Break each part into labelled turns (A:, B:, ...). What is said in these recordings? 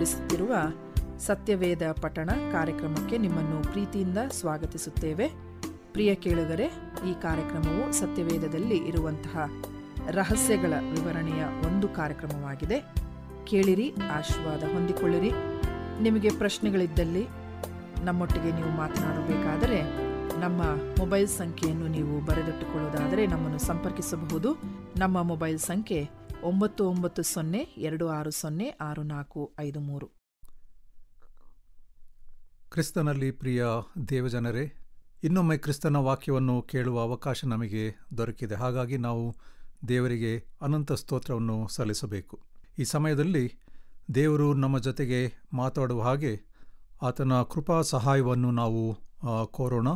A: ಪ್ರಸ್ತುತಪಡಿಸುತ್ತಿರುವ ಸತ್ಯವೇದ ಪಠಣ ಕಾರ್ಯಕ್ರಮಕ್ಕೆ ನಿಮ್ಮನ್ನು ಪ್ರೀತಿಯಿಂದ ಸ್ವಾಗತಿಸುತ್ತೇವೆ. ಪ್ರಿಯ ಕೇಳುಗರೆ, ಈ ಕಾರ್ಯಕ್ರಮವು ಸತ್ಯವೇದದಲ್ಲಿ ಇರುವಂತಹ ರಹಸ್ಯಗಳ ವಿವರಣೆಯ ಒಂದು ಕಾರ್ಯಕ್ರಮವಾಗಿದೆ. ಕೇಳಿರಿ, ಆಶೀರ್ವಾದ ಹೊಂದಿಕೊಳ್ಳಿರಿ. ನಿಮಗೆ ಪ್ರಶ್ನೆಗಳಿದ್ದಲ್ಲಿ ನಮ್ಮೊಟ್ಟಿಗೆ ನೀವು ಮಾತನಾಡಬೇಕಾದರೆ ನಮ್ಮ ಮೊಬೈಲ್ ಸಂಖ್ಯೆಯನ್ನು ನೀವು ಬರೆದಿಟ್ಟುಕೊಳ್ಳುವುದಾದರೆ ನಮ್ಮನ್ನು ಸಂಪರ್ಕಿಸಬಹುದು. ನಮ್ಮ ಮೊಬೈಲ್ ಸಂಖ್ಯೆ 9902606453.
B: ಕ್ರಿಸ್ತನಲ್ಲಿ ಪ್ರಿಯ ದೇವಜನರೇ, ಇನ್ನೊಮ್ಮೆ ಕ್ರಿಸ್ತನ ವಾಕ್ಯವನ್ನು ಕೇಳುವ ಅವಕಾಶ ನಮಗೆ ದೊರಕಿದೆ. ಹಾಗಾಗಿ ನಾವು ದೇವರಿಗೆ ಅನಂತ ಸ್ತೋತ್ರವನ್ನು ಸಲ್ಲಿಸಬೇಕು. ಈ ಸಮಯದಲ್ಲಿ ದೇವರು ನಮ್ಮ ಜೊತೆಗೆ ಮಾತಾಡುವ ಹಾಗೆ ಆತನ ಕೃಪಾ ಸಹಾಯವನ್ನು ನಾವು ಕೋರೋಣ.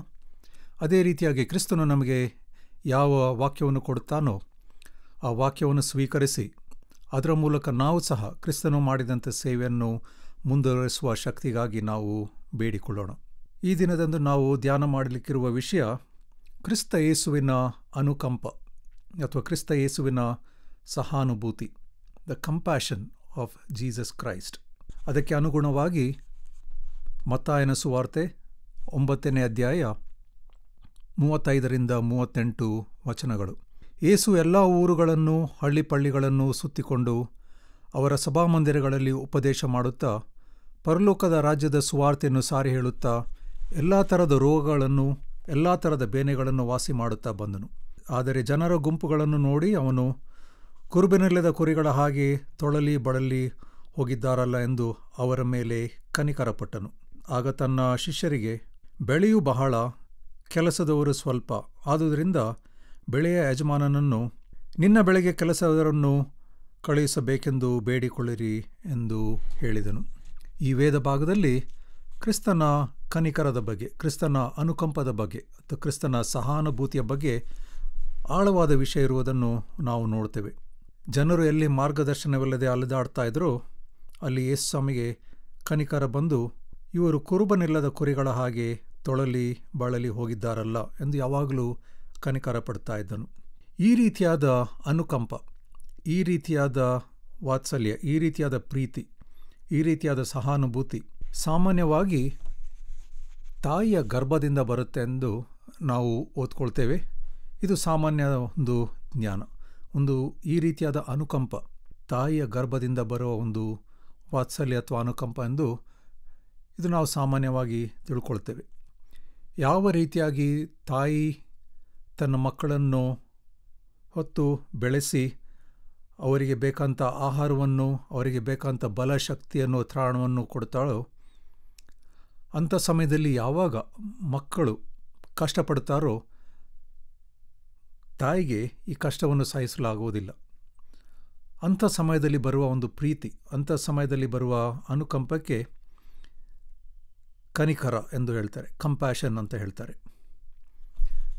B: ಅದೇ ರೀತಿಯಾಗಿ ಕ್ರಿಸ್ತನು ನಮಗೆ ಯಾವ ವಾಕ್ಯವನ್ನು ಕೊಡುತ್ತಾನೋ ಆ ವಾಕ್ಯವನ್ನು ಸ್ವೀಕರಿಸಿ ಅದರ ಮೂಲಕ ನಾವು ಸಹ ಕ್ರಿಸ್ತನು ಮಾಡಿದಂಥ ಸೇವೆಯನ್ನು ಮುಂದುವರಿಸುವ ಶಕ್ತಿಗಾಗಿ ನಾವು ಬೇಡಿಕೊಳ್ಳೋಣ. ಈ ದಿನದಂದು ನಾವು ಧ್ಯಾನ ಮಾಡಲಿಕ್ಕಿರುವ ವಿಷಯ ಕ್ರಿಸ್ತ ಯೇಸುವಿನ ಅನುಕಂಪ ಅಥವಾ ಕ್ರಿಸ್ತ ಯೇಸುವಿನ ಸಹಾನುಭೂತಿ, the compassion of Jesus Christ. ಅದಕ್ಕೆ ಅನುಗುಣವಾಗಿ ಮತ್ತಾಯನ ಸುವಾರ್ತೆ 9ನೇ ಅಧ್ಯಾಯ 35-38 ವಚನಗಳು. ಯೇಸು ಎಲ್ಲ ಊರುಗಳನ್ನು ಹಳ್ಳಿಪಳ್ಳಿಗಳನ್ನು ಸುತ್ತಿಕೊಂಡು ಅವರ ಸಭಾಮಂದಿರಗಳಲ್ಲಿ ಉಪದೇಶ ಮಾಡುತ್ತಾ ಪರಲೋಕದ ರಾಜ್ಯದ ಸುವಾರ್ತೆಯನ್ನು ಸಾರಿ ಹೇಳುತ್ತಾ ಎಲ್ಲ ಥರದ ರೋಗಗಳನ್ನು ಎಲ್ಲ ಥರದ ಬೇನೆಗಳನ್ನು ವಾಸಿ ಮಾಡುತ್ತಾ ಬಂದನು. ಆದರೆ ಜನರ ಗುಂಪುಗಳನ್ನು ನೋಡಿ ಅವನು ಕುರುಬನಿಲ್ಲದ ಕುರಿಗಳ ಹಾಗೆ ತೊಳಲಿ ಬಳಲಿ ಹೋಗಿದ್ದಾರಲ್ಲ ಎಂದು ಅವರ ಮೇಲೆ ಕನಿಕರಪಟ್ಟನು. ಆಗ ತನ್ನ ಶಿಷ್ಯರಿಗೆ, ಬೆಳೆಯು ಬಹಳ, ಕೆಲಸದವರು ಸ್ವಲ್ಪ, ಆದುದರಿಂದ ಬೆಳೆಯ ಯಜಮಾನನನ್ನು ನಿನ್ನ ಬೆಳೆಗೆ ಕೆಲಸದವರನ್ನು ಕಳುಹಿಸಬೇಕೆಂದು ಬೇಡಿಕೊಳ್ಳಿರಿ ಎಂದು ಹೇಳಿದನು. ಈ ವೇದ ಭಾಗದಲ್ಲಿ ಕ್ರಿಸ್ತನ ಕನಿಕರದ ಬಗ್ಗೆ, ಕ್ರಿಸ್ತನ ಅನುಕಂಪದ ಬಗ್ಗೆ ಅಥವಾ ಕ್ರಿಸ್ತನ ಸಹಾನುಭೂತಿಯ ಬಗ್ಗೆ ಆಳವಾದ ವಿಷಯ ಇರುವುದನ್ನು ನಾವು ನೋಡ್ತೇವೆ. ಜನರು ಎಲ್ಲಿ ಮಾರ್ಗದರ್ಶನವಿಲ್ಲದೆ ಅಲೆದಾಡ್ತಾ ಇದ್ರೋ ಅಲ್ಲಿ ಯೇಸು ಸ್ವಾಮಿಗೆ ಕನಿಕರ ಬಂದು ಇವರು ಕುರುಬನಿಲ್ಲದ ಕುರಿಗಳ ಹಾಗೆ ತೊಳಲಿ ಬಳಲಿ ಹೋಗಿದ್ದಾರಲ್ಲ ಎಂದು ಯಾವಾಗಲೂ ಕನಿಕರ ಪಡ್ತಾ ಇದ್ದನು. ಈ ರೀತಿಯಾದ ಅನುಕಂಪ, ಈ ರೀತಿಯಾದ ವಾತ್ಸಲ್ಯ, ಈ ರೀತಿಯಾದ ಪ್ರೀತಿ, ಈ ರೀತಿಯಾದ ಸಹಾನುಭೂತಿ ಸಾಮಾನ್ಯವಾಗಿ ತಾಯಿಯ ಗರ್ಭದಿಂದ ಬರುತ್ತೆ ಎಂದು ನಾವು ಓದ್ಕೊಳ್ತೇವೆ. ಇದು ಸಾಮಾನ್ಯ ಒಂದು ಜ್ಞಾನ. ಈ ರೀತಿಯಾದ ಅನುಕಂಪ ತಾಯಿಯ ಗರ್ಭದಿಂದ ಬರುವ ಒಂದು ವಾತ್ಸಲ್ಯ ಅಥವಾ ಅನುಕಂಪ ಎಂದು ಇದು ನಾವು ಸಾಮಾನ್ಯವಾಗಿ ತಿಳ್ಕೊಳ್ತೇವೆ. ಯಾವ ರೀತಿಯಾಗಿ ತಾಯಿ ತನ್ನ ಮಕ್ಕಳನ್ನು ಹೊತ್ತು ಬೆಳೆಸಿ ಅವರಿಗೆ ಬೇಕಂತ ಆಹಾರವನ್ನು, ಅವರಿಗೆ ಬೇಕಂತ ಬಲಶಕ್ತಿಯನ್ನು, ತ್ರಾಣವನ್ನು ಕೊಡ್ತಾಳೋ ಅಂಥ ಸಮಯದಲ್ಲಿ ಯಾವಾಗ ಮಕ್ಕಳು ಕಷ್ಟಪಡ್ತಾರೋ ತಾಯಿಗೆ ಈ ಕಷ್ಟವನ್ನು ಸಹಿಸಲಾಗುವುದಿಲ್ಲ. ಅಂಥ ಸಮಯದಲ್ಲಿ ಬರುವ ಒಂದು ಪ್ರೀತಿ, ಅಂಥ ಸಮಯದಲ್ಲಿ ಬರುವ ಅನುಕಂಪಕ್ಕೆ ಕನಿಕರ ಎಂದು ಹೇಳ್ತಾರೆ, ಕಂಪ್ಯಾಷನ್ ಅಂತ ಹೇಳ್ತಾರೆ.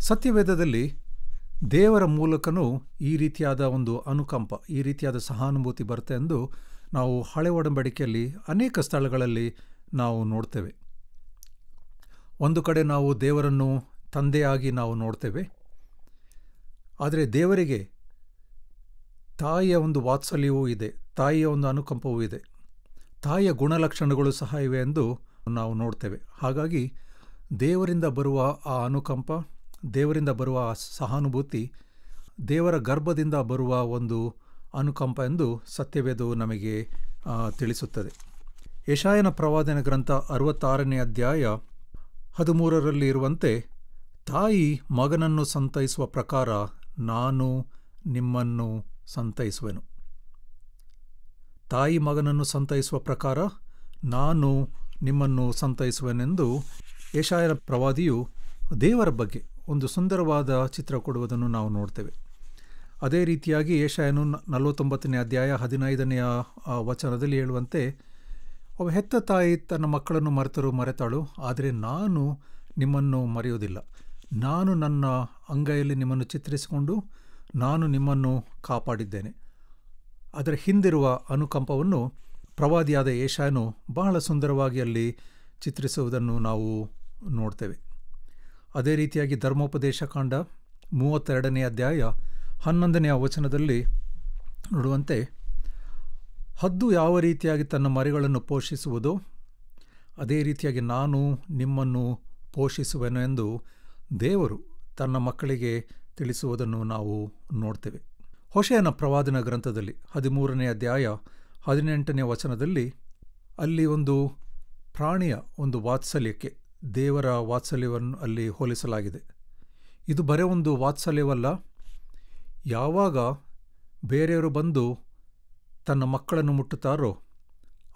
B: ಸತ್ಯವೇದದಲ್ಲಿ ದೇವರ ಮೂಲಕನೂ ಈ ರೀತಿಯಾದ ಒಂದು ಅನುಕಂಪ, ಈ ರೀತಿಯಾದ ಸಹಾನುಭೂತಿ ಬರುತ್ತೆ ಎಂದು ನಾವು ಹಳೆ ಒಡಂಬಡಿಕೆಯಲ್ಲಿ ಅನೇಕ ಸ್ಥಳಗಳಲ್ಲಿ ನಾವು ನೋಡ್ತೇವೆ. ಒಂದು ಕಡೆ ನಾವು ದೇವರನ್ನು ತಂದೆಯಾಗಿ ನಾವು ನೋಡ್ತೇವೆ. ಆದರೆ ದೇವರಿಗೆ ತಾಯಿಯ ಒಂದು ವಾತ್ಸಲ್ಯವೂ ಇದೆ, ತಾಯಿಯ ಒಂದು ಅನುಕಂಪವೂ ಇದೆ, ತಾಯಿಯ ಗುಣಲಕ್ಷಣಗಳು ಸಹ ಇವೆ ಎಂದು ನಾವು ನೋಡ್ತೇವೆ. ಹಾಗಾಗಿ ದೇವರಿಂದ ಬರುವ ಆ ಅನುಕಂಪ, ದೇವರಿಂದ ಬರುವ ಆ ಸಹಾನುಭೂತಿ ದೇವರ ಗರ್ಭದಿಂದ ಬರುವ ಒಂದು ಅನುಕಂಪ ಎಂದು ಸತ್ಯವೇದವು ನಮಗೆ ತಿಳಿಸುತ್ತದೆ. ಯೆಶಾಯನ ಪ್ರವಾದನ ಗ್ರಂಥ 66ನೇ ಅಧ್ಯಾಯ 13ರಲ್ಲಿ ಇರುವಂತೆ, ತಾಯಿ ಮಗನನ್ನು ಸಂತೈಸುವ ಪ್ರಕಾರ ನಾನು ನಿಮ್ಮನ್ನು ಸಂತೈಸುವೆನು. ತಾಯಿ ಮಗನನ್ನು ಸಂತೈಸುವ ಪ್ರಕಾರ ನಾನು ನಿಮ್ಮನ್ನು ಸಂತೈಸುವೆನೆಂದು ಯೆಶಾಯನ ಪ್ರವಾದಿಯು ದೇವರ ಬಗ್ಗೆ ಒಂದು ಸುಂದರವಾದ ಚಿತ್ರ ಕೊಡುವುದನ್ನು ನಾವು ನೋಡ್ತೇವೆ. ಅದೇ ರೀತಿಯಾಗಿ ಯೆಶಾಯನು 49ನೇ ಅಧ್ಯಾಯ 15ನೇ ವಚನದಲ್ಲಿ ಹೇಳುವಂತೆ, ಅವ ಹೆತ್ತ ತಾಯಿ ತನ್ನ ಮಕ್ಕಳನ್ನು ಮರೆತಾಳು, ಆದರೆ ನಾನು ನಿಮ್ಮನ್ನು ಮರೆಯುವುದಿಲ್ಲ. ನಾನು ನನ್ನ ಅಂಗೈಯಲ್ಲಿ ನಿಮ್ಮನ್ನು ಚಿತ್ರಿಸಿಕೊಂಡು ನಾನು ನಿಮ್ಮನ್ನು ಕಾಪಾಡಿದ್ದೇನೆ. ಅದರ ಹಿಂದಿರುವ ಅನುಕಂಪವನ್ನು ಪ್ರವಾದಿಯಾದ ಯೆಶಾಯನು ಬಹಳ ಸುಂದರವಾಗಿ ಅಲ್ಲಿ ಚಿತ್ರಿಸುವುದನ್ನು ನಾವು ನೋಡ್ತೇವೆ. ಅದೇ ರೀತಿಯಾಗಿ ಧರ್ಮೋಪದೇಶ ಕಾಂಡ 32ನೇ ಅಧ್ಯಾಯ 11ನೇ ವಚನದಲ್ಲಿ ನೋಡುವಂತೆ, ಹದ್ದು ಯಾವ ರೀತಿಯಾಗಿ ತನ್ನ ಮರಿಗಳನ್ನು ಪೋಷಿಸುವುದೋ ಅದೇ ರೀತಿಯಾಗಿ ನಾನು ನಿಮ್ಮನ್ನು ಪೋಷಿಸುವೆನು ಎಂದು ದೇವರು ತನ್ನ ಮಕ್ಕಳಿಗೆ ತಿಳಿಸುವುದನ್ನು ನಾವು ನೋಡ್ತೇವೆ. ಹೋಶೇಯನ ಪ್ರವಾದನ ಗ್ರಂಥದಲ್ಲಿ 13ನೇ ಅಧ್ಯಾಯ 18ನೇ ವಚನದಲ್ಲಿ ಅಲ್ಲಿ ಒಂದು ಪ್ರಾಣಿಯ ಒಂದು ವಾತ್ಸಲ್ಯಕ್ಕೆ ದೇವರ ವಾತ್ಸಲ್ಯವನ್ನು ಅಲ್ಲಿ ಹೋಲಿಸಲಾಗಿದೆ. ಇದು ಬರೀ ಒಂದು ವಾತ್ಸಲ್ಯವಲ್ಲ, ಯಾವಾಗ ಬೇರೆಯವರು ಬಂದು ತನ್ನ ಮಕ್ಕಳನ್ನು ಮುಟ್ಟುತ್ತಾರೋ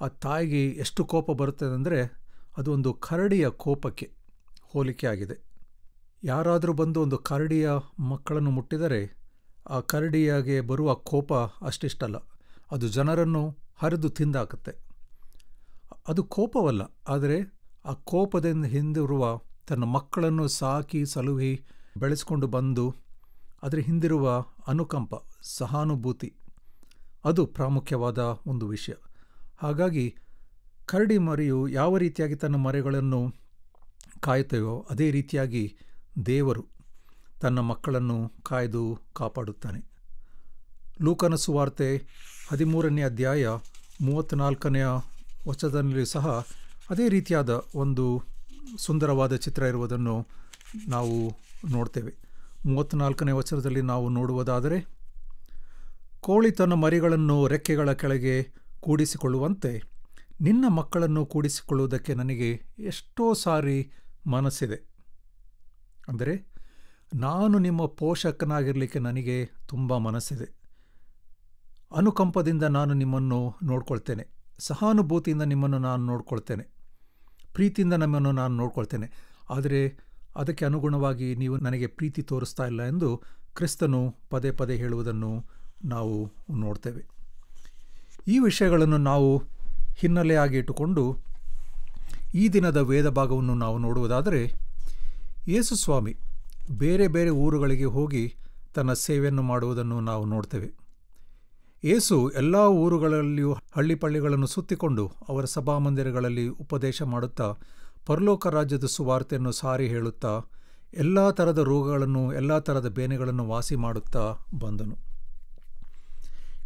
B: ಆ ತಾಯಿಗೆ ಎಷ್ಟು ಕೋಪ ಬರುತ್ತದೆ ಅಂದರೆ ಅದು ಒಂದು ಕರಡಿಯ ಕೋಪಕ್ಕೆ ಹೋಲಿಕೆ ಆಗಿದೆ. ಯಾರಾದರೂ ಬಂದು ಒಂದು ಕರಡಿಯ ಮಕ್ಕಳನ್ನು ಮುಟ್ಟಿದರೆ ಆ ಕರಡಿಯಾಗೆ ಬರುವ ಕೋಪ ಅಷ್ಟಿಷ್ಟಲ್ಲ, ಅದು ಜನರನ್ನು ಹರಿದು ತಿಂದಾಕುತ್ತೆ. ಅದು ಕೋಪವಲ್ಲ, ಆದರೆ ಆ ಕೋಪದಿಂದ ಹಿಂದಿರುವ ತನ್ನ ಮಕ್ಕಳನ್ನು ಸಾಕಿ ಸಲುಹಿ ಬೆಳೆಸ್ಕೊಂಡು ಬಂದು ಅದರ ಹಿಂದಿರುವ ಅನುಕಂಪ, ಸಹಾನುಭೂತಿ, ಅದು ಪ್ರಾಮುಖ್ಯವಾದ ಒಂದು ವಿಷಯ. ಹಾಗಾಗಿ ಕರಡಿ ಮರಿಯು ಯಾವ ರೀತಿಯಾಗಿ ತನ್ನ ಮರಿಗಳನ್ನು ಕಾಯುತ್ತೇವೋ ಅದೇ ರೀತಿಯಾಗಿ ದೇವರು ತನ್ನ ಮಕ್ಕಳನ್ನು ಕಾಯ್ದು ಕಾಪಾಡುತ್ತಾನೆ. ಲೂಕನ ಸುವಾರ್ತೆ 13ನೇ ಅಧ್ಯಾಯ 34ನೇ ವಚನದಲ್ಲಿ ಸಹ ಅದೇ ರೀತಿಯಾದ ಒಂದು ಸುಂದರವಾದ ಚಿತ್ರ ಇರುವುದನ್ನು ನಾವು ನೋಡ್ತೇವೆ. 34ನೇ ವಚನದಲ್ಲಿ ನಾವು ನೋಡುವುದಾದರೆ, ಕೋಳಿ ತನ್ನ ಮರಿಗಳನ್ನು ರೆಕ್ಕೆಗಳ ಕೆಳಗೆ ಕೂಡಿಸಿಕೊಳ್ಳುವಂತೆ ನಿನ್ನ ಮಕ್ಕಳನ್ನು ಕೂಡಿಸಿಕೊಳ್ಳುವುದಕ್ಕೆ ನನಗೆ ಎಷ್ಟೋ ಸಾರಿ ಮನಸ್ಸಿದೆ. ಅಂದರೆ ನಾನು ನಿಮ್ಮ ಪೋಷಕನಾಗಿರಲಿಕ್ಕೆ ನನಗೆ ತುಂಬ ಮನಸ್ಸಿದೆ. ಅನುಕಂಪದಿಂದ ನಾನು ನಿಮ್ಮನ್ನು ನೋಡ್ಕೊಳ್ತೇನೆ, ಸಹಾನುಭೂತಿಯಿಂದ ನಿಮ್ಮನ್ನು ನಾನು ನೋಡ್ಕೊಳ್ತೇನೆ, ಪ್ರೀತಿಯಿಂದ ನಮ್ಮನ್ನು ನಾನು ನೋಡ್ಕೊಳ್ತೇನೆ. ಆದರೆ ಅದಕ್ಕೆ ಅನುಗುಣವಾಗಿ ನೀವು ನನಗೆ ಪ್ರೀತಿ ತೋರಿಸ್ತಾ ಇಲ್ಲ ಎಂದು ಕ್ರಿಸ್ತನು ಪದೇ ಪದೇ ಹೇಳುವುದನ್ನು ನಾವು ನೋಡ್ತೇವೆ. ಈ ವಿಷಯಗಳನ್ನು ನಾವು ಹಿನ್ನೆಲೆಯಾಗಿ ಇಟ್ಟುಕೊಂಡು ಈ ದಿನದ ವೇದ ಭಾಗವನ್ನು ನಾವು ನೋಡುವುದಾದರೆ, ಯೇಸು ಸ್ವಾಮಿ ಬೇರೆ ಬೇರೆ ಊರುಗಳಿಗೆ ಹೋಗಿ ತನ್ನ ಸೇವೆಯನ್ನು ಮಾಡುವುದನ್ನು ನಾವು ನೋಡ್ತೇವೆ. ಯೇಸು ಎಲ್ಲ ಊರುಗಳಲ್ಲಿಯೂ ಹಳ್ಳಿಪಳ್ಳಿಗಳನ್ನು ಸುತ್ತಿಕೊಂಡು ಅವರ ಸಭಾಮಂದಿರಗಳಲ್ಲಿ ಉಪದೇಶ ಮಾಡುತ್ತಾ ಪರಲೋಕ ರಾಜ್ಯದ ಸುವಾರ್ತೆಯನ್ನು ಸಾರಿ ಹೇಳುತ್ತಾ ಎಲ್ಲ ಥರದ ರೋಗಗಳನ್ನು, ಎಲ್ಲ ಥರದ ಬೇನೆಗಳನ್ನು ವಾಸಿ ಮಾಡುತ್ತಾ ಬಂದನು.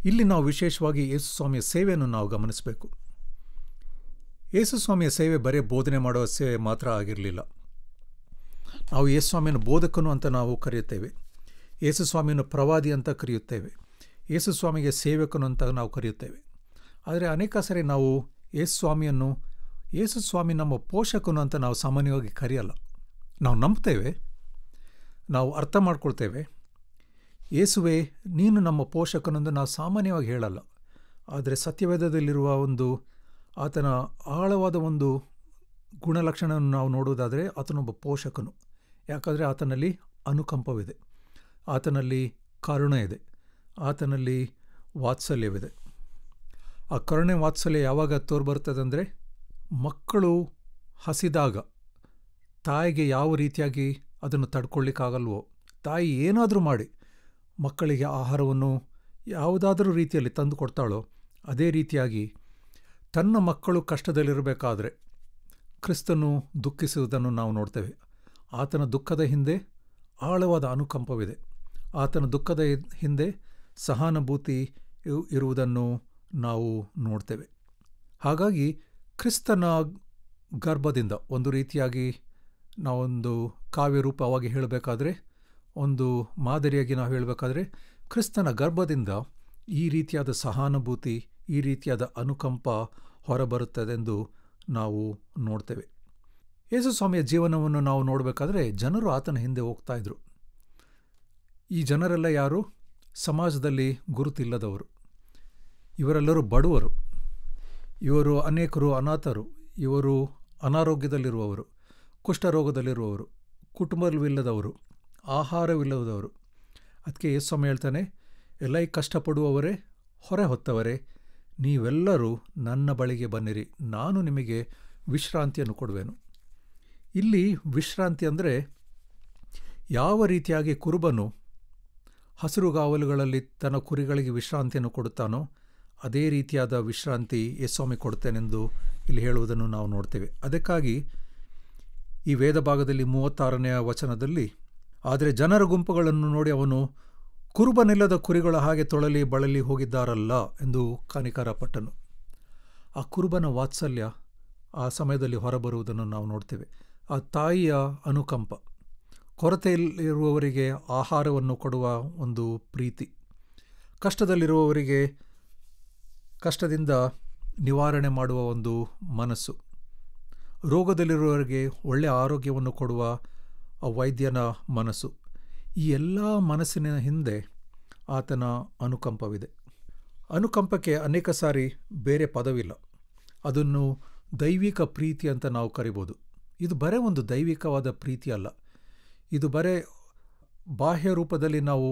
B: ಇಲ್ಲಿ ನಾವು ವಿಶೇಷವಾಗಿ ಯೇಸುಸ್ವಾಮಿಯ ಸೇವೆಯನ್ನು ನಾವು ಗಮನಿಸಬೇಕು. ಯೇಸುಸ್ವಾಮಿಯ ಸೇವೆ ಬರೀ ಬೋಧನೆ ಮಾಡುವ ಸೇವೆ ಮಾತ್ರ ಆಗಿರಲಿಲ್ಲ. ನಾವು ಯೇಸುಸ್ವಾಮಿಯನ್ನು ಬೋಧಕನು ಅಂತ ನಾವು ಕರೆಯುತ್ತೇವೆ, ಯೇಸುಸ್ವಾಮಿಯನ್ನು ಪ್ರವಾದಿ ಅಂತ ಕರೆಯುತ್ತೇವೆ, ಯೇಸುಸ್ವಾಮಿಗೆ ಸೇವಕನು ಅಂತ ನಾವು ಕರೆಯುತ್ತೇವೆ. ಆದರೆ ಅನೇಕ ಸರಿ ನಾವು ಯೇಸುಸ್ವಾಮಿಯನ್ನು ಯೇಸುಸ್ವಾಮಿ ನಮ್ಮ ಪೋಷಕನು ಅಂತ ನಾವು ಸಾಮಾನ್ಯವಾಗಿ ಕರೆಯಲ್ಲ. ನಾವು ನಂಬ್ತೇವೆ, ನಾವು ಅರ್ಥ ಮಾಡ್ಕೊಳ್ತೇವೆ, ಯೇಸುವೆ ನೀನು ನಮ್ಮ ಪೋಷಕನೆಂದು ನಾವು ಸಾಮಾನ್ಯವಾಗಿ ಹೇಳಲ್ಲ. ಆದರೆ ಸತ್ಯವೇದದಲ್ಲಿರುವ ಒಂದು ಆತನ ಆಳವಾದ ಒಂದು ಗುಣಲಕ್ಷಣವನ್ನು ನಾವು ನೋಡುವುದಾದರೆ ಆತನೊಬ್ಬ ಪೋಷಕನು. ಯಾಕಂದರೆ ಆತನಲ್ಲಿ ಅನುಕಂಪವಿದೆ, ಆತನಲ್ಲಿ ಕರುಣೆ ಇದೆ, ಆತನಲ್ಲಿ ವಾತ್ಸಲ್ಯವಿದೆ. ಆ ಕರುಣೆ ವಾತ್ಸಲ್ಯ ಯಾವಾಗ ತೋರ್ಬರ್ತದೆ ಅಂದರೆ, ಮಕ್ಕಳು ಹಸಿದಾಗ ತಾಯಿಗೆ ಯಾವ ರೀತಿಯಾಗಿ ಅದನ್ನು ತಡ್ಕೊಳ್ಳಿಕ್ಕಾಗಲ್ವೋ, ತಾಯಿ ಏನಾದರೂ ಮಾಡಿ ಮಕ್ಕಳಿಗೆ ಆಹಾರವನ್ನು ಯಾವುದಾದರೂ ರೀತಿಯಲ್ಲಿ ತಂದು ಕೊಡ್ತಾಳೋ ಅದೇ ರೀತಿಯಾಗಿ ತನ್ನ ಮಕ್ಕಳು ಕಷ್ಟದಲ್ಲಿರಬೇಕಾದ್ರೆ ಕ್ರಿಸ್ತನು ದುಃಖಿಸುವುದನ್ನು ನಾವು ನೋಡ್ತೇವೆ. ಆತನ ದುಃಖದ ಹಿಂದೆ ಆಳವಾದ ಅನುಕಂಪವಿದೆ, ಆತನ ದುಃಖದ ಹಿಂದೆ ಸಹಾನುಭೂತಿ ಇರುವುದನ್ನು ನಾವು ನೋಡ್ತೇವೆ. ಹಾಗಾಗಿ ಕ್ರಿಸ್ತನ ಗರ್ಭದಿಂದ ಒಂದು ರೀತಿಯಾಗಿ ನಾವೊಂದು ಕಾವ್ಯರೂಪವಾಗಿ ಹೇಳಬೇಕಾದ್ರೆ, ಒಂದು ಮಾದರಿಯಾಗಿ ನಾವು ಹೇಳಬೇಕಾದ್ರೆ, ಕ್ರಿಸ್ತನ ಗರ್ಭದಿಂದ ಈ ರೀತಿಯಾದ ಸಹಾನುಭೂತಿ, ಈ ರೀತಿಯಾದ ಅನುಕಂಪ ಹೊರಬರುತ್ತದೆಂದು ನಾವು ನೋಡ್ತೇವೆ. ಯೇಸುಸ್ವಾಮಿಯ ಜೀವನವನ್ನು ನಾವು ನೋಡಬೇಕಾದ್ರೆ ಜನರು ಆತನ ಹಿಂದೆ ಹೋಗ್ತಾ ಇದ್ರು. ಈ ಜನರೆಲ್ಲ ಯಾರು? ಸಮಾಜದಲ್ಲಿ ಗುರುತಿಲ್ಲದವರು, ಇವರೆಲ್ಲರೂ ಬಡವರು, ಇವರು ಅನೇಕರು ಅನಾಥರು, ಇವರು ಅನಾರೋಗ್ಯದಲ್ಲಿರುವವರು, ಕುಷ್ಠರೋಗದಲ್ಲಿರುವವರು, ಕುಟುಂಬವಿಲ್ಲದವರು, ಆಹಾರವಿಲ್ಲದವರು. ಅದಕ್ಕೆ ಯೇಸುಸ್ವಾಮಿ ಹೇಳ್ತಾನೆ, ಎಲ್ಲ ಕಷ್ಟಪಡುವವರೇ, ಹೊರೆ ಹೊತ್ತವರೇ, ನೀವೆಲ್ಲರೂ ನನ್ನ ಬಳಿಗೆ ಬನ್ನಿರಿ, ನಾನು ನಿಮಗೆ ವಿಶ್ರಾಂತಿಯನ್ನು ಕೊಡುವೆನು. ಇಲ್ಲಿ ವಿಶ್ರಾಂತಿ ಅಂದರೆ ಯಾವ ರೀತಿಯಾಗಿ ಕುರುಬನು ಹಸಿರುಗಾವಲುಗಳಲ್ಲಿ ತನ್ನ ಕುರಿಗಳಿಗೆ ವಿಶ್ರಾಂತಿಯನ್ನು ಕೊಡುತ್ತಾನೋ ಅದೇ ರೀತಿಯಾದ ವಿಶ್ರಾಂತಿ ಯೇಸುಸ್ವಾಮಿ ಕೊಡುತ್ತೇನೆಂದು ಇಲ್ಲಿ ಹೇಳುವುದನ್ನು ನಾವು ನೋಡ್ತೇವೆ. ಅದಕ್ಕಾಗಿ ಈ ವೇದ ಭಾಗದಲ್ಲಿ 36ನೇ ವಚನದಲ್ಲಿ, ಆದರೆ ಜನರ ಗುಂಪುಗಳನ್ನು ನೋಡಿ ಅವನು ಕುರುಬನಿಲ್ಲದ ಕುರಿಗಳ ಹಾಗೆ ತೊಳಲಿ ಬಳಲಿ ಹೋಗಿದ್ದಾರಲ್ಲ ಎಂದು ಕನಿಕರಪಟ್ಟನು. ಆ ಕುರುಬನ ವಾತ್ಸಲ್ಯ ಆ ಸಮಯದಲ್ಲಿ ಹೊರಬರುವುದನ್ನು ನಾವು ನೋಡ್ತೇವೆ. ಆ ತಾಯಿಯ ಅನುಕಂಪ, ಕೊರತೆಯಲ್ಲಿರುವವರಿಗೆ ಆಹಾರವನ್ನು ಕೊಡುವ ಒಂದು ಪ್ರೀತಿ, ಕಷ್ಟದಲ್ಲಿರುವವರಿಗೆ ಕಷ್ಟದಿಂದ ನಿವಾರಣೆ ಮಾಡುವ ಒಂದು ಮನಸ್ಸು, ರೋಗದಲ್ಲಿರುವವರಿಗೆ ಒಳ್ಳೆಯ ಆರೋಗ್ಯವನ್ನು ಕೊಡುವ ಆ ವೈದ್ಯನ ಮನಸ್ಸು, ಈ ಎಲ್ಲ ಮನಸ್ಸಿನ ಹಿಂದೆ ಆತನ ಅನುಕಂಪವಿದೆ. ಅನುಕಂಪಕ್ಕೆ ಅನೇಕ ಸಾರಿ ಬೇರೆ ಪದವಿಲ್ಲ. ಅದನ್ನು ದೈವಿಕ ಪ್ರೀತಿ ಅಂತ ನಾವು ಕರಿಬೋದು. ಇದು ಬರೇ ಒಂದು ದೈವಿಕವಾದ ಪ್ರೀತಿ ಅಲ್ಲ, ಇದು ಬರೇ ಬಾಹ್ಯ ರೂಪದಲ್ಲಿ ನಾವು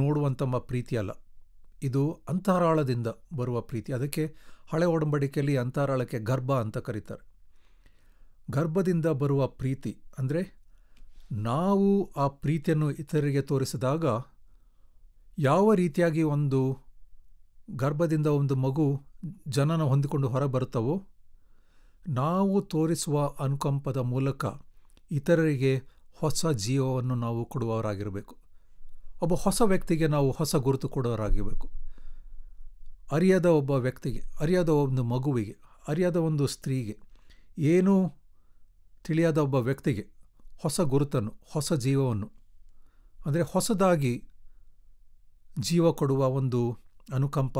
B: ನೋಡುವಂಥ ಪ್ರೀತಿ ಅಲ್ಲ, ಇದು ಅಂತರಾಳದಿಂದ ಬರುವ ಪ್ರೀತಿ. ಅದಕ್ಕೆ ಹಳೆ ಒಡಂಬಡಿಕೆಯಲ್ಲಿ ಅಂತರಾಳಕ್ಕೆ ಗರ್ಭ ಅಂತ ಕರೀತಾರೆ. ಗರ್ಭದಿಂದ ಬರುವ ಪ್ರೀತಿ ಅಂದರೆ ನಾವು ಆ ಪ್ರೀತಿಯನ್ನು ಇತರರಿಗೆ ತೋರಿಸಿದಾಗ ಯಾವ ರೀತಿಯಾಗಿ ಒಂದು ಗರ್ಭದಿಂದ ಒಂದು ಮಗು ಜನನ ಹೊಂದಿಕೊಂಡು ಹೊರಬರುತ್ತವೋ, ನಾವು ತೋರಿಸುವ ಅನುಕಂಪದ ಮೂಲಕ ಇತರರಿಗೆ ಹೊಸ ಜೀವವನ್ನು ನಾವು ಕೊಡುವವರಾಗಿರಬೇಕು. ಒಬ್ಬ ಹೊಸ ವ್ಯಕ್ತಿಗೆ ನಾವು ಹೊಸ ಗುರುತು ಕೊಡೋರಾಗಿರಬೇಕು. ಅರಿಯದ ಒಬ್ಬ ವ್ಯಕ್ತಿಗೆ, ಅರಿಯದ ಒಂದು ಮಗುವಿಗೆ, ಅರಿಯದ ಒಂದು ಸ್ತ್ರೀಗೆ, ಏನೂ ತಿಳಿಯದ ಒಬ್ಬ ವ್ಯಕ್ತಿಗೆ ಹೊಸ ಗುರುತನ್ನು, ಹೊಸ ಜೀವವನ್ನು, ಅಂದರೆ ಹೊಸದಾಗಿ ಜೀವ ಕೊಡುವ ಒಂದು ಅನುಕಂಪ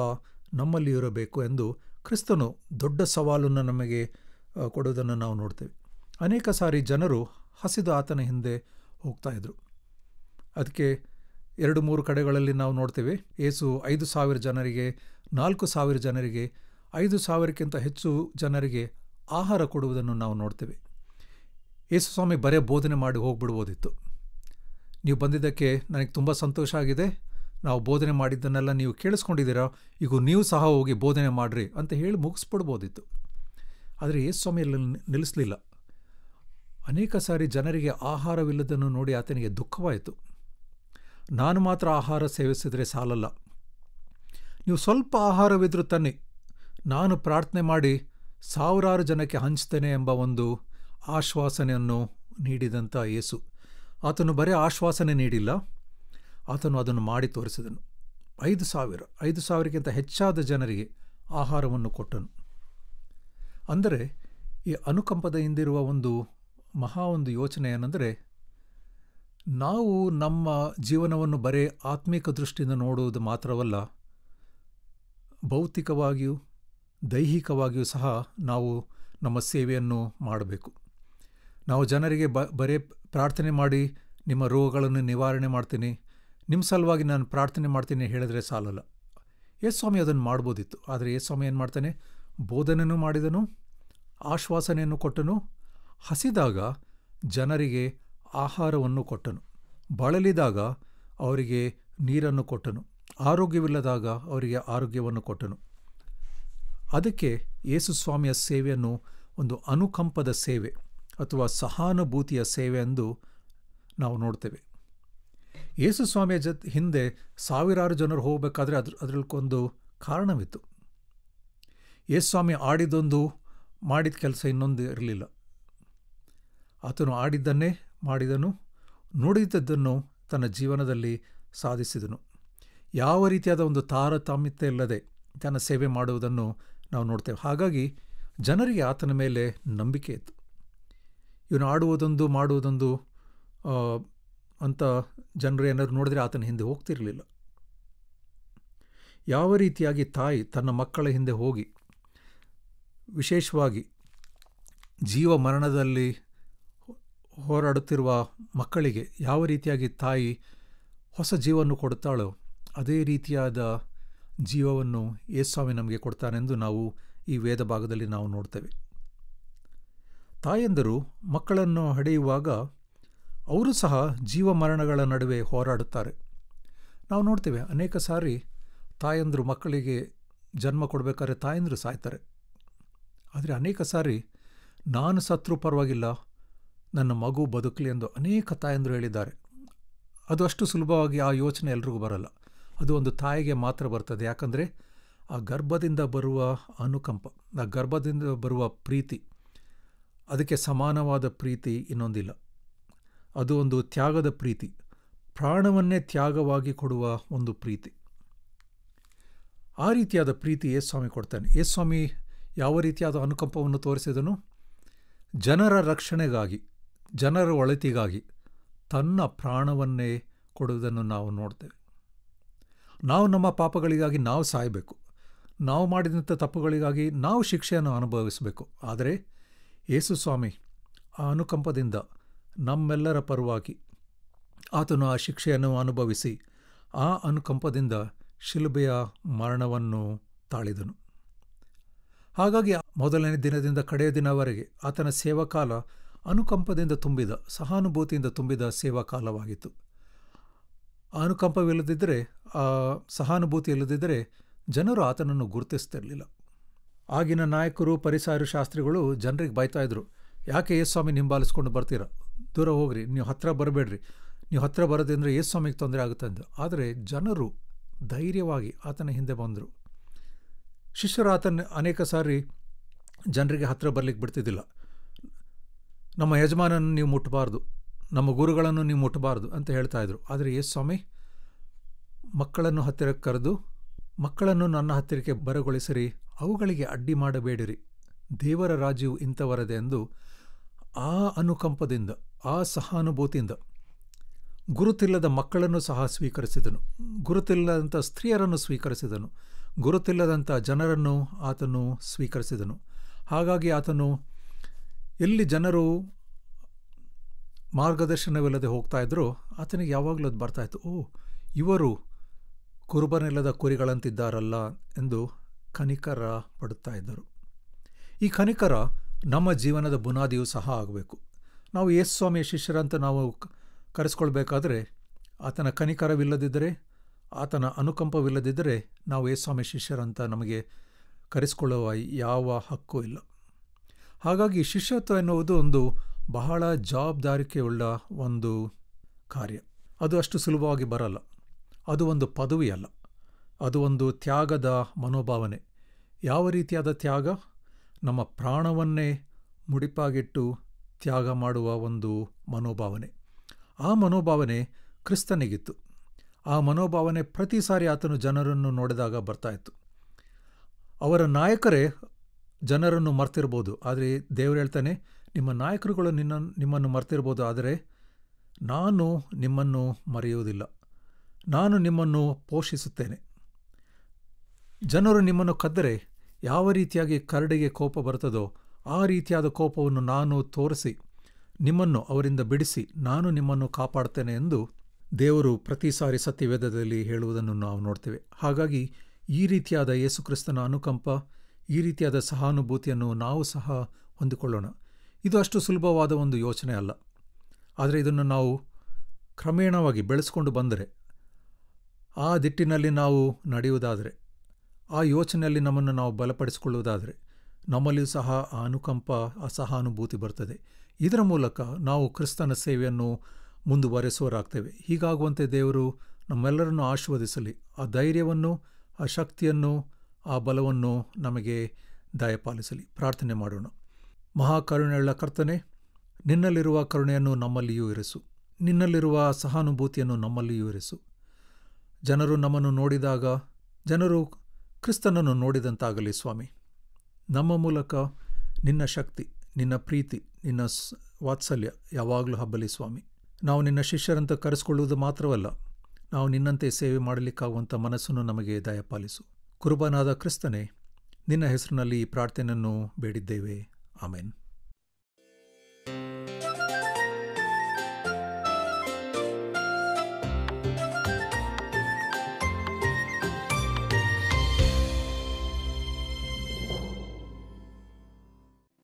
B: ನಮ್ಮಲ್ಲಿ ಇರಬೇಕು ಎಂದು ಕ್ರಿಸ್ತನು ದೊಡ್ಡ ಸವಾಲನ್ನು ನಮಗೆ ಕೊಡುವುದನ್ನು ನಾವು ನೋಡ್ತೇವೆ. ಅನೇಕ ಸಾರಿ ಜನರು ಹಸಿದು ಆತನ ಹಿಂದೆ ಹೋಗ್ತಾಯಿದ್ರು. ಅದಕ್ಕೆ 2-3 ಕಡೆಗಳಲ್ಲಿ ನಾವು ನೋಡ್ತೇವೆ. ಯೇಸು 5,000 ಜನರಿಗೆ, 4,000 ಜನರಿಗೆ, 5,000ಕ್ಕಿಂತ ಹೆಚ್ಚು ಜನರಿಗೆ ಆಹಾರ ಕೊಡುವುದನ್ನು ನಾವು ನೋಡ್ತೇವೆ. ಯೇಸು ಸ್ವಾಮಿ ಬರೇ ಬೋಧನೆ ಮಾಡಿ ಹೋಗ್ಬಿಡ್ಬೋದಿತ್ತು. ನೀವು ಬಂದಿದ್ದಕ್ಕೆ ನನಗೆ ತುಂಬ ಸಂತೋಷ ಆಗಿದೆ, ನಾವು ಬೋಧನೆ ಮಾಡಿದ್ದನ್ನೆಲ್ಲ ನೀವು ಕೇಳಿಸ್ಕೊಂಡಿದ್ದೀರಾ, ಈಗ ನೀವು ಸಹ ಹೋಗಿ ಬೋಧನೆ ಮಾಡಿರಿ ಅಂತ ಹೇಳಿ ಮುಗಿಸ್ಬಿಡ್ಬೋದಿತ್ತು. ಆದರೆ ಯೇಸು ಸ್ವಾಮಿಯಲ್ಲಿ ನಿಲ್ಲಿಸಲಿಲ್ಲ. ಅನೇಕ ಸಾರಿ ಜನರಿಗೆ ಆಹಾರವಿಲ್ಲದನ್ನು ನೋಡಿ ಆತನಿಗೆ ದುಃಖವಾಯಿತು. ನಾನು ಮಾತ್ರ ಆಹಾರ ಸೇವಿಸಿದರೆ ಸಾಲಲ್ಲ, ನೀವು ಸ್ವಲ್ಪ ಆಹಾರವಿದ್ರೂ ತನ್ನಿ, ನಾನು ಪ್ರಾರ್ಥನೆ ಮಾಡಿ 1,000 ಜನಕ್ಕೆ ಹಂಚ್ತೇನೆ ಎಂಬ ಒಂದು ಆಶ್ವಾಸನೆಯನ್ನು ನೀಡಿದಂಥ ಯೇಸು, ಆತನು ಬರೀ ಆಶ್ವಾಸನೆ ನೀಡಿಲ್ಲ, ಆತನು ಅದನ್ನು ಮಾಡಿ ತೋರಿಸಿದನು. 5,000ಕ್ಕಿಂತ ಹೆಚ್ಚಾದ ಜನರಿಗೆ ಆಹಾರವನ್ನು ಕೊಟ್ಟನು. ಅಂದರೆ ಈ ಅನುಕಂಪದ ಹಿಂದಿರುವ ಒಂದು ಒಂದು ಯೋಚನೆ ಏನೆಂದರೆ, ನಾವು ನಮ್ಮ ಜೀವನವನ್ನು ಬರೇ ಆತ್ಮಿಕ ದೃಷ್ಟಿಯಿಂದ ನೋಡುವುದು ಮಾತ್ರವಲ್ಲ, ಭೌತಿಕವಾಗಿಯೂ ದೈಹಿಕವಾಗಿಯೂ ಸಹ ನಾವು ನಮ್ಮ ಸೇವೆಯನ್ನು ಮಾಡಬೇಕು. ನಾವು ಜನರಿಗೆ ಬರೇ ಪ್ರಾರ್ಥನೆ ಮಾಡಿ ನಿಮ್ಮ ರೋಗಗಳನ್ನು ನಿವಾರಣೆ ಮಾಡ್ತೀನಿ, ನಿಮ್ಮ ಸಲುವಾಗಿ ನಾನು ಪ್ರಾರ್ಥನೆ ಮಾಡ್ತೀನಿ ಹೇಳಿದ್ರೆ ಸಾಲಲ್ಲ. ಯೇಸು ಸ್ವಾಮಿ ಅದನ್ನು ಮಾಡ್ಬೋದಿತ್ತು. ಆದರೆ ಯೇಸು ಸ್ವಾಮಿ ಏನು ಮಾಡ್ತಾನೆ? ಬೋಧನೆಯೂ ಮಾಡಿದನು, ಆಶ್ವಾಸನೆಯನ್ನು ಕೊಟ್ಟನು, ಹಸಿದಾಗ ಜನರಿಗೆ ಆಹಾರವನ್ನು ಕೊಟ್ಟನು, ಬಳಲಿದಾಗ ಅವರಿಗೆ ನೀರನ್ನು ಕೊಟ್ಟನು, ಆರೋಗ್ಯವಿಲ್ಲದಾಗ ಅವರಿಗೆ ಆರೋಗ್ಯವನ್ನು ಕೊಟ್ಟನು. ಅದಕ್ಕೆ ಯೇಸು ಸ್ವಾಮಿಯ ಸೇವೆಯನ್ನು ಒಂದು ಅನುಕಂಪದ ಸೇವೆ ಅಥವಾ ಸಹಾನುಭೂತಿಯ ಸೇವೆ ಎಂದು ನಾವು ನೋಡ್ತೇವೆ. ಯೇಸು ಸ್ವಾಮಿಯ ಹಿಂದೆ 1,000 ಜನರು ಹೋಗಬೇಕಾದ್ರೆ ಅದರಲ್ಲೊಂದು ಕಾರಣವಿತ್ತು. ಯೇಸು ಸ್ವಾಮಿ ಆಡಿದೊಂದು, ಮಾಡಿದ ಕೆಲಸ ಇನ್ನೊಂದು ಇರಲಿಲ್ಲ. ಆತನು ಆಡಿದ್ದನ್ನೇ ಮಾಡಿದನು, ನುಡಿದದ್ದನ್ನು ತನ್ನ ಜೀವನದಲ್ಲಿ ಸಾಧಿಸಿದನು. ಯಾವ ರೀತಿಯಾದ ಒಂದು ತಾರತಮ್ಯತೆ ಇಲ್ಲದೆ ತನ್ನ ಸೇವೆ ಮಾಡುವುದನ್ನು ನಾವು ನೋಡ್ತೇವೆ. ಹಾಗಾಗಿ ಜನರಿಗೆ ಆತನ ಮೇಲೆ ನಂಬಿಕೆ ಇತ್ತು. ಇವನು ಆಡುವುದೊಂದು ಮಾಡುವುದೊಂದು ಅಂತ ಜನರು ಏನಾದ್ರು ನೋಡಿದ್ರೆ ಆತನ ಹಿಂದೆ ಹೋಗ್ತಿರಲಿಲ್ಲ. ಯಾವ ರೀತಿಯಾಗಿ ತಾಯಿ ತನ್ನ ಮಕ್ಕಳ ಹಿಂದೆ ಹೋಗಿ, ವಿಶೇಷವಾಗಿ ಜೀವ ಮರಣದಲ್ಲಿ ಹೋರಾಡುತ್ತಿರುವ ಮಕ್ಕಳಿಗೆ ಯಾವ ರೀತಿಯಾಗಿ ತಾಯಿ ಹೊಸ ಜೀವವನ್ನು ಕೊಡುತ್ತಾಳೋ, ಅದೇ ರೀತಿಯಾದ ಜೀವವನ್ನು ಯೇಸುಸ್ವಾಮಿ ನಮಗೆ ಕೊಡ್ತಾನೆಂದು ನಾವು ಈ ವೇದ ಭಾಗದಲ್ಲಿ ನಾವು ನೋಡ್ತೇವೆ. ತಾಯಂದರು ಮಕ್ಕಳನ್ನು ಹಡೆಯುವಾಗ ಅವರು ಸಹ ಜೀವ ಮರಣಗಳ ನಡುವೆ ಹೋರಾಡುತ್ತಾರೆ. ನಾವು ನೋಡ್ತೇವೆ ಅನೇಕ ಸಾರಿ ತಾಯಂದರು ಮಕ್ಕಳಿಗೆ ಜನ್ಮ ಕೊಡಬೇಕಾದ್ರೆ ತಾಯಂದರು ಸಾಯ್ತಾರೆ. ಆದರೆ ಅನೇಕ ಸಾರಿ ನಾನು ಸತ್ರೂ ಪರವಾಗಿಲ್ಲ, ನನ್ನ ಮಗು ಬದುಕಲಿ ಎಂದು ಅನೇಕ ತಾಯಂದರು ಹೇಳಿದ್ದಾರೆ. ಅದು ಅಷ್ಟು ಸುಲಭವಾಗಿ ಆ ಯೋಚನೆ ಎಲ್ರಿಗೂ ಬರಲ್ಲ. ಅದು ಒಂದು ತಾಯಿಗೆ ಮಾತ್ರ ಬರ್ತದೆ. ಯಾಕಂದರೆ ಆ ಗರ್ಭದಿಂದ ಬರುವ ಅನುಕಂಪ, ಆ ಗರ್ಭದಿಂದ ಬರುವ ಪ್ರೀತಿ, ಅದಕ್ಕೆ ಸಮಾನವಾದ ಪ್ರೀತಿ ಇನ್ನೊಂದಿಲ್ಲ. ಅದು ಒಂದು ತ್ಯಾಗದ ಪ್ರೀತಿ, ಪ್ರಾಣವನ್ನೇ ತ್ಯಾಗವಾಗಿ ಕೊಡುವ ಒಂದು ಪ್ರೀತಿ. ಆ ರೀತಿಯಾದ ಪ್ರೀತಿ ಯೇಸುಸ್ವಾಮಿ ಕೊಡ್ತಾನೆ. ಯೇಸುಸ್ವಾಮಿ ಯಾವ ರೀತಿಯಾದ ಅನುಕಂಪವನ್ನು ತೋರಿಸಿದನು? ಜನರ ರಕ್ಷಣೆಗಾಗಿ, ಜನರ ಒಳಿತಿಗಾಗಿ ತನ್ನ ಪ್ರಾಣವನ್ನೇ ಕೊಡುವುದನ್ನು ನಾವು ನೋಡ್ತೇವೆ. ನಾವು ನಮ್ಮ ಪಾಪಗಳಿಗಾಗಿ ನಾವು ಸಾಯಬೇಕು, ನಾವು ಮಾಡಿದಂಥ ತಪ್ಪುಗಳಿಗಾಗಿ ನಾವು ಶಿಕ್ಷೆಯನ್ನು ಅನುಭವಿಸಬೇಕು. ಆದರೆ ಯೇಸುಸ್ವಾಮಿ ಆ ಅನುಕಂಪದಿಂದ ನಮ್ಮೆಲ್ಲರ ಪರವಾಗಿ ಆತನು ಆ ಶಿಕ್ಷೆಯನ್ನು ಅನುಭವಿಸಿ ಆ ಅನುಕಂಪದಿಂದ ಶಿಲುಬೆಯ ಮರಣವನ್ನು ತಾಳಿದನು. ಹಾಗಾಗಿ ಮೊದಲನೇ ದಿನದಿಂದ ಕಡೆಯ ದಿನವರೆಗೆ ಆತನ ಸೇವಾಕಾಲ ಅನುಕಂಪದಿಂದ ತುಂಬಿದ, ಸಹಾನುಭೂತಿಯಿಂದ ತುಂಬಿದ ಸೇವಾಕಾಲವಾಗಿತ್ತು. ಆ ಅನುಕಂಪವಿಲ್ಲದಿದ್ದರೆ, ಆ ಸಹಾನುಭೂತಿ ಇಲ್ಲದಿದ್ದರೆ ಜನರು ಆತನನ್ನು ಗುರುತಿಸ್ತಿರಲಿಲ್ಲ. ಆಗಿನ ನಾಯಕರು, ಪರಿಸಾಯರು, ಶಾಸ್ತ್ರಿಗಳು ಜನರಿಗೆ ಬೈತಾಯಿದ್ರು, ಯಾಕೆ ಯೇಸುಸ್ವಾಮಿ ಹಿಂಬಾಲಿಸ್ಕೊಂಡು ಬರ್ತೀರಾ? ದೂರ ಹೋಗ್ರಿ, ನೀವು ಹತ್ತಿರ ಬರಬೇಡ್ರಿ, ನೀವು ಹತ್ತಿರ ಬರೋದಂದರೆ ಯೇಸುಸ್ವಾಮಿಗೆ ತೊಂದರೆ ಆಗುತ್ತೆ ಅಂತ. ಆದರೆ ಜನರು ಧೈರ್ಯವಾಗಿ ಆತನ ಹಿಂದೆ ಬಂದರು. ಶಿಷ್ಯರು ಆತನ ಅನೇಕ ಸಾರಿ ಜನರಿಗೆ ಹತ್ತಿರ ಬರಲಿಕ್ಕೆ ಬಿಡ್ತಿದ್ದಿಲ್ಲ. ನಮ್ಮ ಯಜಮಾನನ್ನು ನೀವು ಮುಟ್ಟಬಾರ್ದು, ನಮ್ಮ ಗುರುಗಳನ್ನು ನೀವು ಮುಟ್ಟಬಾರ್ದು ಅಂತ ಹೇಳ್ತಾಯಿದ್ರು. ಆದರೆ ಯೇಸುಸ್ವಾಮಿ ಮಕ್ಕಳನ್ನು ಹತ್ತಿರಕ್ಕೆ ಕರೆದು, ಮಕ್ಕಳನ್ನು ನನ್ನ ಹತ್ತಿರಕ್ಕೆ ಬರಗೊಳಿಸಿರಿ, ಅವುಗಳಿಗೆ ಅಡ್ಡಿ ಮಾಡಬೇಡಿರಿ, ದೇವರ ರಾಜ್ಯವು ಇಂಥವರದೆ ಎಂದು ಆ ಅನುಕಂಪದಿಂದ, ಆ ಸಹಾನುಭೂತಿಯಿಂದ ಗುರುತಿಲ್ಲದ ಮಕ್ಕಳನ್ನು ಸಹ ಸ್ವೀಕರಿಸಿದನು, ಗುರುತಿಲ್ಲದಂಥ ಸ್ತ್ರೀಯರನ್ನು ಸ್ವೀಕರಿಸಿದನು, ಗುರುತಿಲ್ಲದಂಥ ಜನರನ್ನು ಆತನು ಸ್ವೀಕರಿಸಿದನು. ಹಾಗಾಗಿ ಆತನು ಎಲ್ಲಿ ಜನರು ಮಾರ್ಗದರ್ಶನವಿಲ್ಲದೆ ಹೋಗ್ತಾ ಇದ್ರೋ ಆತನಿಗೆ ಯಾವಾಗಲೂ ಅದು ಬರ್ತಾಯಿತ್ತು, ಇವರು ಕುರುಬನಿಲ್ಲದ ಕುರಿಗಳಂತಿದ್ದಾರಲ್ಲ ಎಂದು ಕನಿಕರ ಪಡುತ್ತಾ ಇದ್ದರು. ಈ ಕನಿಕರ ನಮ್ಮ ಜೀವನದ ಬುನಾದಿಯೂ ಸಹ ಆಗಬೇಕು. ನಾವು ಯೇಸುಸ್ವಾಮಿಯ ಶಿಷ್ಯರಂತ ನಾವು ಕರೆಸ್ಕೊಳ್ಬೇಕಾದ್ರೆ ಆತನ ಕನಿಕರವಿಲ್ಲದಿದ್ದರೆ, ಆತನ ಅನುಕಂಪವಿಲ್ಲದಿದ್ದರೆ ನಾವು ಯೇಸುಸ್ವಾಮಿ ಶಿಷ್ಯರಂತ ನಮಗೆ ಕರೆಸ್ಕೊಳ್ಳುವ ಯಾವ ಹಕ್ಕು ಇಲ್ಲ. ಹಾಗಾಗಿ ಶಿಷ್ಯತ್ವ ಎನ್ನುವುದು ಒಂದು ಬಹಳ ಜವಾಬ್ದಾರಿಕೆಯುಳ್ಳ ಒಂದು ಕಾರ್ಯ. ಅದು ಅಷ್ಟು ಸುಲಭವಾಗಿ ಬರಲ್ಲ. ಅದು ಒಂದು ಪದವಿ ಅಲ್ಲ, ಅದು ಒಂದು ತ್ಯಾಗದ ಮನೋಭಾವನೆ. ಯಾವ ರೀತಿಯಾದ ತ್ಯಾಗ? ನಮ್ಮ ಪ್ರಾಣವನ್ನೇ ಮುಡಿಪಾಗಿಟ್ಟು ತ್ಯಾಗ ಮಾಡುವ ಒಂದು ಮನೋಭಾವನೆ. ಆ ಮನೋಭಾವನೆ ಕ್ರಿಸ್ತನಿಗಿತ್ತು. ಆ ಮನೋಭಾವನೆ ಪ್ರತಿ ಸಾರಿ ಆತನು ಜನರನ್ನು ನೋಡಿದಾಗ ಬರ್ತಾಯಿತ್ತು. ಅವರ ನಾಯಕರೇ ಜನರನ್ನು ಮರ್ತಿರ್ಬೋದು, ಆದರೆ ದೇವರು ಹೇಳ್ತಾನೆ, ನಿಮ್ಮ ನಾಯಕರುಗಳು ನಿಮ್ಮನ್ನು ಮರ್ತಿರ್ಬೋದು, ಆದರೆ ನಾನು ನಿಮ್ಮನ್ನು ಮರೆಯುವುದಿಲ್ಲ, ನಾನು ನಿಮ್ಮನ್ನು ಪೋಷಿಸುತ್ತೇನೆ. ಜನರು ನಿಮ್ಮನ್ನು ಕದ್ದರೆ ಯಾವ ರೀತಿಯಾಗಿ ಕರಡಿಗೆ ಕೋಪ ಬರ್ತದೋ ಆ ರೀತಿಯಾದ ಕೋಪವನ್ನು ನಾನು ತೋರಿಸಿ ನಿಮ್ಮನ್ನು ಅವರಿಂದ ಬಿಡಿಸಿ ನಾನು ನಿಮ್ಮನ್ನು ಕಾಪಾಡ್ತೇನೆ ಎಂದು ದೇವರು ಪ್ರತಿ ಸಾರಿ ಸತ್ಯವೇದದಲ್ಲಿ ಹೇಳುವುದನ್ನು ನಾವು ನೋಡ್ತೇವೆ. ಹಾಗಾಗಿ ಈ ರೀತಿಯಾದ ಯೇಸುಕ್ರಿಸ್ತನ ಅನುಕಂಪ, ಈ ರೀತಿಯಾದ ಸಹಾನುಭೂತಿಯನ್ನು ನಾವು ಸಹ ಹೊಂದಿಕೊಳ್ಳೋಣ. ಇದು ಅಷ್ಟು ಸುಲಭವಾದ ಒಂದು ಯೋಚನೆ ಅಲ್ಲ. ಆದರೆ ಇದನ್ನು ನಾವು ಕ್ರಮೇಣವಾಗಿ ಬೆಳೆಸ್ಕೊಂಡು ಬಂದರೆ, ಆ ದಿಟ್ಟಿನಲ್ಲಿ ನಾವು ನಡೆಯುವುದಾದರೆ, ಆ ಯೋಚನೆಯಲ್ಲಿ ನಮ್ಮನ್ನು ನಾವು ಬಲಪಡಿಸಿಕೊಳ್ಳುವುದಾದರೆ, ನಮ್ಮಲ್ಲಿಯೂ ಸಹ ಆ ಅನುಕಂಪ, ಆ ಸಹಾನುಭೂತಿ ಬರ್ತದೆ. ಇದರ ಮೂಲಕ ನಾವು ಕ್ರಿಸ್ತನ ಸೇವೆಯನ್ನು ಮುಂದುವರೆಸುವರಾಗ್ತೇವೆ. ಹೀಗಾಗುವಂತೆ ದೇವರು ನಮ್ಮೆಲ್ಲರನ್ನು ಆಶೀರ್ವದಿಸಲಿ. ಆ ಧೈರ್ಯವನ್ನು, ಆ ಶಕ್ತಿಯನ್ನು, ಆ ಬಲವನ್ನು ನಮಗೆ ದಯಪಾಲಿಸಲಿ. ಪ್ರಾರ್ಥನೆ ಮಾಡೋಣ. ಮಹಾಕರುಣೆಯುಳ್ಳ ಕರ್ತನೆ, ನಿನ್ನಲ್ಲಿರುವ ಕರುಣೆಯನ್ನು ನಮ್ಮಲ್ಲಿಯೂ ಇರಿಸು, ನಿನ್ನಲ್ಲಿರುವ ಸಹಾನುಭೂತಿಯನ್ನು ನಮ್ಮಲ್ಲಿಯೂ ಇರಿಸು. ಜನರು ನಮ್ಮನ್ನು ನೋಡಿದಾಗ ಜನರು ಕ್ರಿಸ್ತನನ್ನು ನೋಡಿದಂತಾಗಲಿ ಸ್ವಾಮಿ. ನಮ್ಮ ಮೂಲಕ ನಿನ್ನ ಶಕ್ತಿ, ನಿನ್ನ ಪ್ರೀತಿ, ನಿನ್ನ ವಾತ್ಸಲ್ಯ ಯಾವಾಗಲೂ ಹಬ್ಬಲಿ ಸ್ವಾಮಿ. ನಾವು ನಿನ್ನ ಶಿಷ್ಯರಂತ ಕರೆಸಿಕೊಳ್ಳುವುದು ಮಾತ್ರವಲ್ಲ, ನಾವು ನಿನ್ನಂತೆ ಸೇವೆ ಮಾಡಲಿಕ್ಕಾಗುವಂಥ ಮನಸ್ಸನ್ನು ನಮಗೆ ದಯಪಾಲಿಸು. ಕುರುಬನಾದ ಕ್ರಿಸ್ತನೇ, ನಿನ್ನ ಹೆಸರಿನಲ್ಲಿ ಈ ಪ್ರಾರ್ಥನೆಯನ್ನು ಬೇಡಿದ್ದೇವೆ. ಆಮೆನ್.